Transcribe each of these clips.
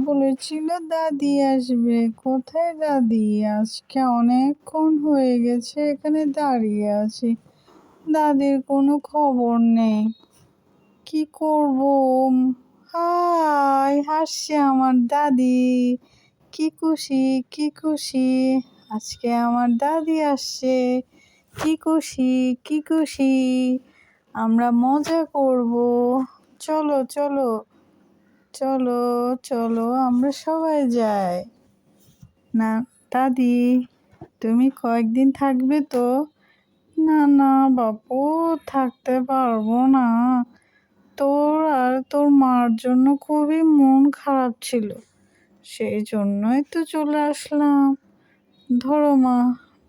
বলেছিল দাদি আসবে। কোথায় দাদি? আজকে অনেকক্ষণ হয়ে গেছে এখানে দাঁড়িয়ে আছি, দাদির কোনো খবর নেই। কি করব? হাই, হাসছে আমার দাদি। কি খুশি, কি খুশি, আজকে আমার দাদি আসছে। কি খুশি, কি খুশি, আমরা মজা করব। চলো চলো চলো চলো, আমরা সবাই যাই। না দাদি, তুমি কয়েকদিন থাকবে তো? না না বাপু, থাকতে পারবো না। তোর আর তোর মার জন্য খুবই মন খারাপ ছিল, সেই জন্যই তো চলে আসলাম। ধরো মা,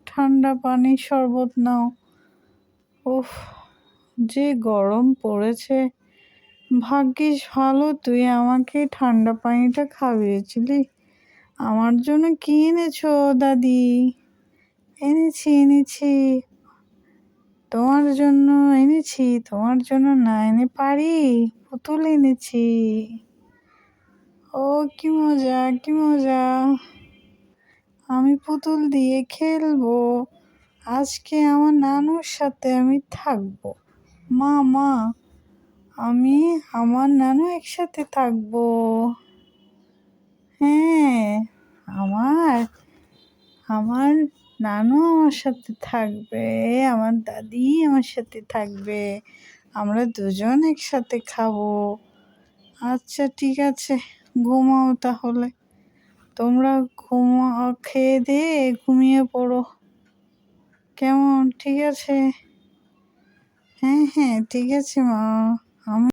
ঠান্ডা পানি শরবত নাও। উফ, যে গরম পড়েছে। ভাগ্যিস ভালো তুই আমাকে ঠান্ডা পানিটা খাইয়েছিলি। আমার জন্য কি এনেছো দাদি? এনেছি এনেছি, তোমার জন্য এনেছি। তোমার জন্য না এনে পারি? পুতুল এনেছি। ও কি মজা, কি মজা, আমি পুতুল দিয়ে খেলবো। আজকে আমার নানুর সাথে আমি থাকবো। মা মা, আমি আমার নানু একসাথে থাকবো। হ্যাঁ, আমার আমার নানু আমার সাথে থাকবে, আমার দাদি আমার সাথে থাকবে, আমরা দুজন একসাথে খাবো। আচ্ছা ঠিক আছে, ঘুমাও তাহলে। তোমরা খেয়ে দিয়ে ঘুমিয়ে পড়ো, কেমন? ঠিক আছে? হ্যাঁ হ্যাঁ ঠিক আছে মা। আমি